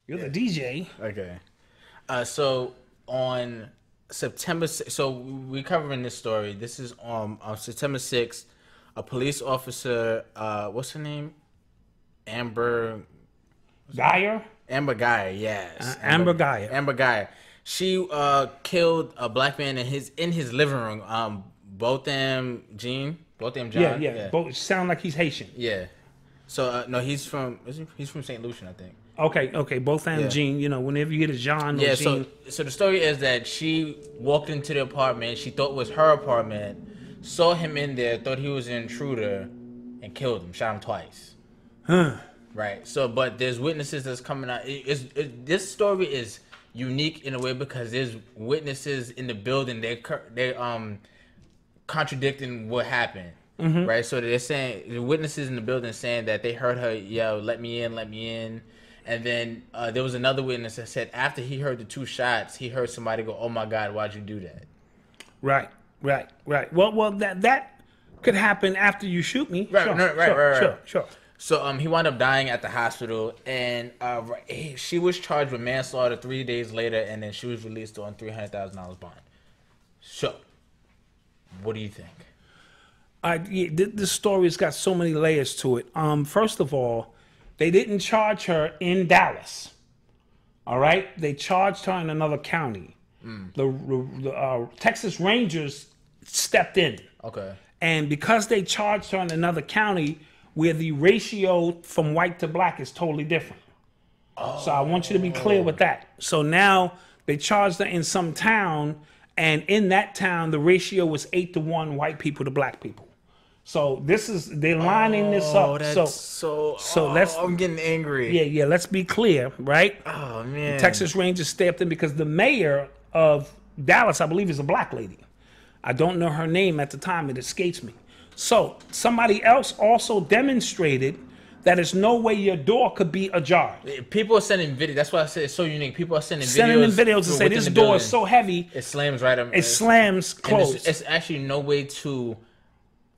You're the DJ. Okay. So on September 6th, so we're covering this story. This is on September 6th, a police officer, what's her name? Amber Geyer? Amber Geyer, yes. Amber Geyer. Amber Geyer. She killed a black man in his living room. Botham Jean. Botham Jean. Yeah. Both sound like he's Haitian. Yeah. So no, he's from St. Lucian, I think. Okay. Botham Jean. You know, whenever you get a Jean or Jean. So the story is that she walked into the apartment. She thought it was her apartment. Saw him in there. Thought he was an intruder, and killed him. Shot him twice. Huh. Right. So, but there's witnesses that's coming out. This story is unique in a way because there's witnesses in the building. They're contradicting what happened. Mm-hmm. Right. So they're saying the witnesses in the building saying that they heard her yell, "Let me in, let me in." And then there was another witness that said after he heard the 2 shots, he heard somebody go, "Oh my God, why'd you do that?" Right. Well, that could happen after you shoot me. Right. Sure. So he wound up dying at the hospital, and she was charged with manslaughter 3 days later, and then she was released on $300,000 bond. So, what do you think? This story's got so many layers to it. First of all, they didn't charge her in Dallas. All right, they charged her in another county. The Texas Rangers stepped in. Okay. And because they charged her in another county where the ratio from white to black is totally different. Oh. So I want you to be clear with that. So now they charged her in some town, and in that town, the ratio was 8-to-1 white people to black people. So they're lining this up. So let's. I'm getting angry. Yeah. Let's be clear, right? Oh man. The Texas Rangers stepped in because the mayor of Dallas, I believe, is a black lady. I don't know her name at the time. It escapes me. So somebody else also demonstrated that there's no way your door could be ajar. People are sending videos. That's why I said it's so unique. People are sending videos to say this door is so heavy. It slams right up. It slams closed. It's actually no way to,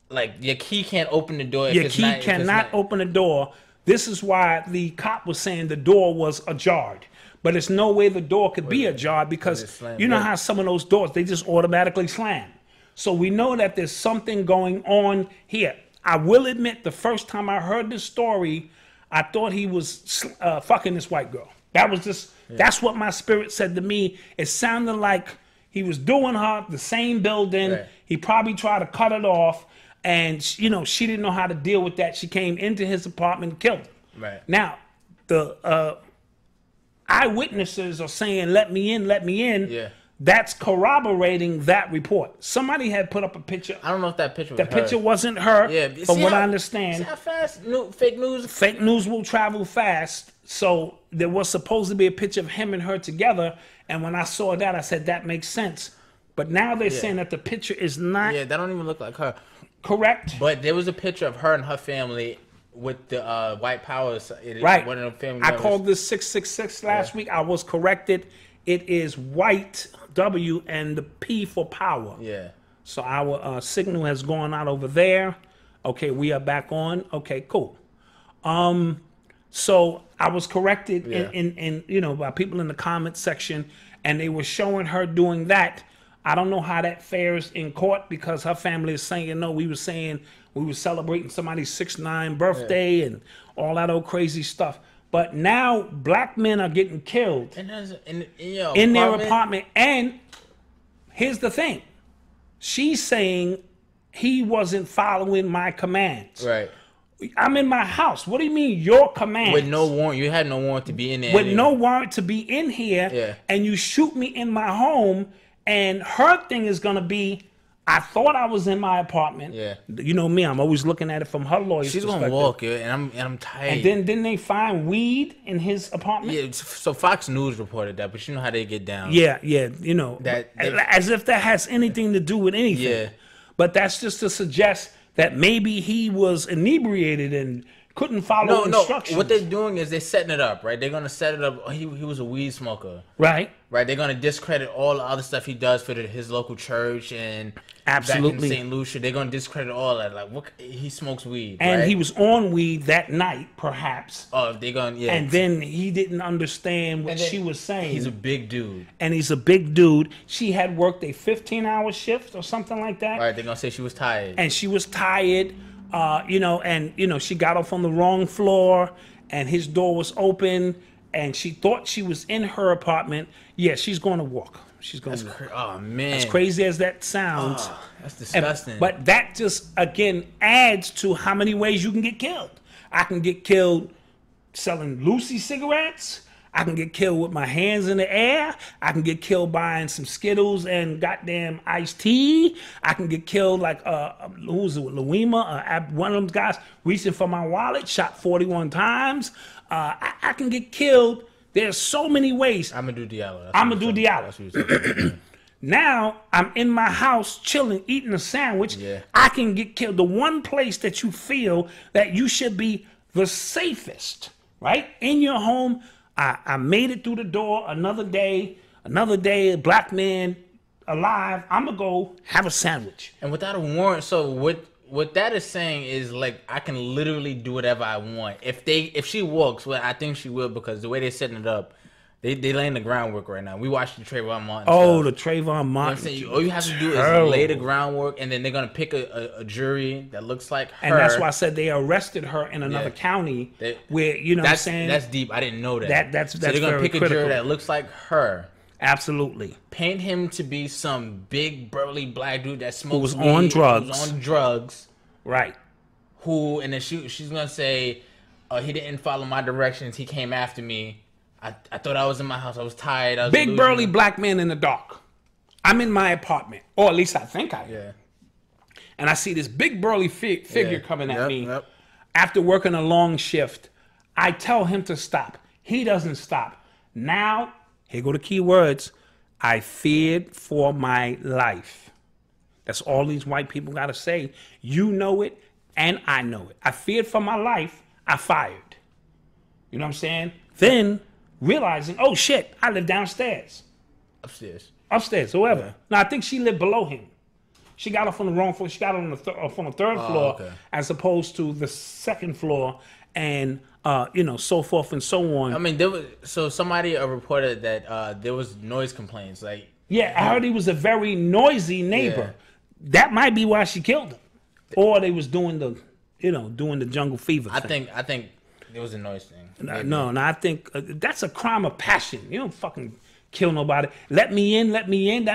like, your key can't open the door. Your key cannot open the door. This is why the cop was saying the door was ajar. But there's no way the door could be ajar because you know how some of those doors, they just automatically slam. So we know that there's something going on here. I will admit, the first time I heard this story, I thought he was fucking this white girl. That was just, that's what my spirit said to me. It sounded like he was doing her, the same building. Right. He probably tried to cut it off. And, you know, she didn't know how to deal with that. She came into his apartment and killed him. Right. Now, the eyewitnesses are saying, let me in, let me in. Yeah. That's corroborating that report. Somebody had put up a picture. I don't know if that picture was her. The picture wasn't her, from what I understand. See how fast fake news? Fake news will travel fast. So there was supposed to be a picture of him and her together. And when I saw that, I said, that makes sense. But now they're saying that the picture is not. Yeah, that don't even look like her. Correct. But there was a picture of her and her family with the white power. Right. One of the family I members. called this 666 last week. I was corrected. It is white W and the P for power. Yeah. So our signal has gone out over there. Okay, we are back on. Okay, cool. So I was corrected in you know, by people in the comment section, and they were showing her doing that. I don't know how that fares in court because her family is saying no. We were saying we were celebrating somebody's 6'9" birthday and all that old crazy stuff. But now black men are getting killed in their apartment. And here's the thing. She's saying he wasn't following my commands. Right. I'm in my house. What do you mean your commands? With no warrant. You had no warrant to be in there. With no warrant to be in here. And you shoot me in my home. And her thing is going to be, I thought I was in my apartment. Yeah. You know me, I'm always looking at it from her lawyer's perspective. She's gonna walk, and I'm tired. And then didn't they find weed in his apartment? Yeah, so Fox News reported that, but you know how they get down. Yeah, you know. As if that has anything to do with anything. Yeah. But that's just to suggest that maybe he was inebriated and couldn't follow instructions. What they're doing is they're setting it up, right? They're gonna set it up. Oh, he was a weed smoker, right? Right. They're gonna discredit all the other stuff he does for his local church and absolutely back in St. Lucia. They're gonna discredit all that. Like, what? He smokes weed, and right? he was on weed that night, perhaps. Oh, they're gonna And then he didn't understand what she was saying. He's a big dude, and he's a big dude. She had worked a 15-hour shift or something like that. All right. They're gonna say she was tired, and she was tired. She got off on the wrong floor, and his door was open, and she thought she was in her apartment. Yeah, she's going to walk. She's going to walk. Oh, man. As crazy as that sounds. Oh, that's disgusting. But that just, again, adds to how many ways you can get killed. I can get killed selling Lucy cigarettes. I can get killed with my hands in the air. I can get killed buying some Skittles and goddamn iced tea. I can get killed like, who was it, Louima? One of them guys reaching for my wallet, shot 41 times. I can get killed. There's so many ways. Amadou Diallo. Amadou Diallo. Now I'm in my house chilling, eating a sandwich. Yeah. I can get killed. The one place that you feel that you should be the safest, right? In your home. I made it through the door. Another day, a black man alive. I'm going to go have a sandwich. And without a warrant, so what that is saying is, like, I can literally do whatever I want. If she walks, well, I think she will, because the way they're setting it up, they laying the groundwork right now. We watched the Trayvon Martin stuff. The Trayvon Martin. You know all you have to do is lay the groundwork, and then they're going to pick a jury that looks like her. And that's why I said they arrested her in another county where, you know what I'm saying? That's deep. I didn't know that. That's so they're going to pick a jury that looks like her. Absolutely. Paint him to be some big, burly black dude that smokes weed, on drugs. Who was on drugs. Right. And then she's going to say, he didn't follow my directions. He came after me. I thought I was in my house. I was tired. I was big burly black man in the dark. I'm in my apartment, or at least I think I am. Yeah. And I see this big burly figure coming at me. Yep. After working a long shift, I tell him to stop. He doesn't stop. Now, here go the key words. I feared for my life. That's all these white people got to say. You know it, and I know it. I feared for my life. I fired. You know what I'm saying? Then realizing, oh shit, I live downstairs. Upstairs, whoever. Yeah. Now I think she lived below him. She got off on the wrong floor. She got on the third floor, as opposed to the second floor, and so forth and so on. I mean, somebody reported that there was noise complaints. Like, yeah, I heard he was a very noisy neighbor. Yeah. That might be why she killed him, or they was doing the jungle fever thing. I think it was a noise thing. No, I think that's a crime of passion. You don't fucking kill nobody. Let me in. That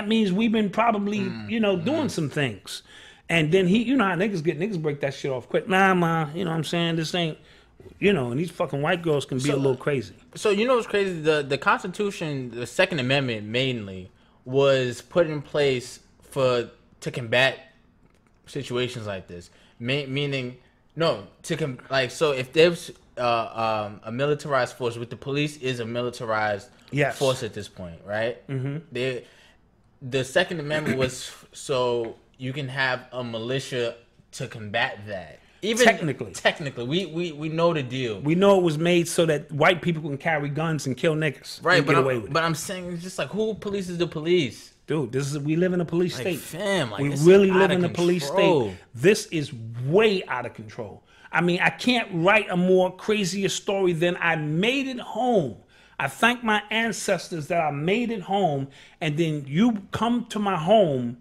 means we've been probably, doing some things. And then how niggas break that shit off quick. Nah, ma, you know what I'm saying? This ain't, and these fucking white girls can be a little crazy. So, what's crazy? The Constitution, the Second Amendment mainly, was put in place to combat situations like this. Meaning, so if there's a militarized force, with the police is a militarized force at this point, right? Mm-hmm. The Second Amendment was so you can have a militia to combat that. Even technically, we know the deal. We know it was made so that white people can carry guns and kill niggas, right? But I'm saying, it's just like, who polices the police? Dude, we live in a police state. Fam, we really live in a police state. This is way out of control. I mean, I can't write a more crazier story than I made it home. I thank my ancestors that I made it home, and then you come to my home,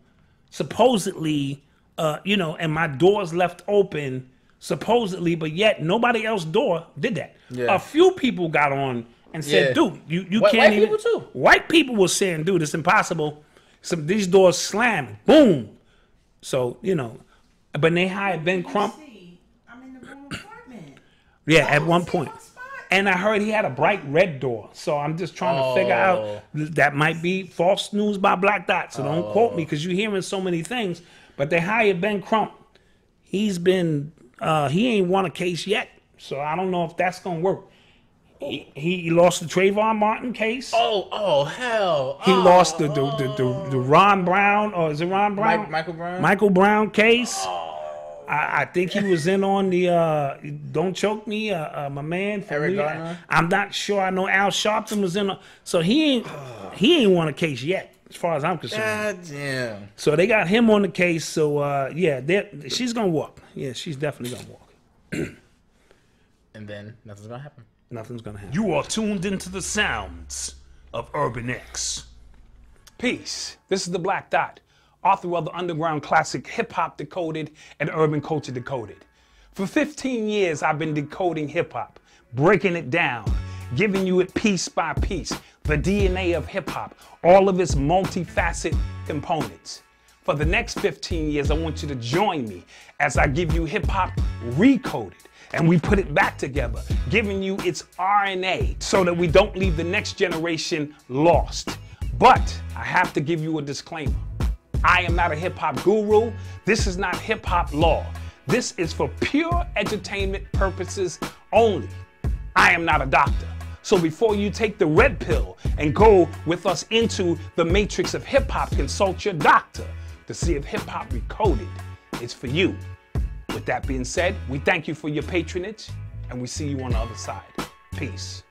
supposedly, and my door's left open, supposedly, but yet nobody else's door did that. Yeah. A few people got on and said, dude, you can't white even. People too. White people were saying, dude, it's impossible. These doors slammed. Boom. So, but they hired Ben Crump. I'm in the wrong apartment. Yeah, at one point. And I heard he had a bright red door. So I'm just trying to figure out, that might be false news by Black Dot. So don't quote me, because you're hearing so many things. But they hired Ben Crump. He ain't won a case yet. So I don't know if that's going to work. He lost the Trayvon Martin case. Oh hell! He lost the Ron Brown, or is it Ron Brown? Michael Brown. Michael Brown case. I think he was in on the Don't Choke Me, my man. Eric Garner? I'm not sure. I know Al Sharpton was in. So he ain't won a case yet, as far as I'm concerned. God damn. So they got him on the case. So yeah, she's gonna walk. Yeah, she's definitely gonna walk. And then nothing's gonna happen. Nothing's gonna happen. You are tuned into the sounds of Urban X. Peace. This is the Black Dot, author of the underground classic Hip Hop Decoded and Urban Culture Decoded. For 15 years, I've been decoding hip hop, breaking it down, giving you it piece by piece, the DNA of hip hop, all of its multifaceted components. For the next 15 years, I want you to join me as I give you hip hop recoded. And we put it back together, giving you its RNA so that we don't leave the next generation lost. But I have to give you a disclaimer. I am not a hip hop guru. This is not hip hop law. This is for pure entertainment purposes only. I am not a doctor. So before you take the red pill and go with us into the matrix of hip hop, consult your doctor to see if hip hop recoded is for you. With that being said, we thank you for your patronage and we see you on the other side. Peace.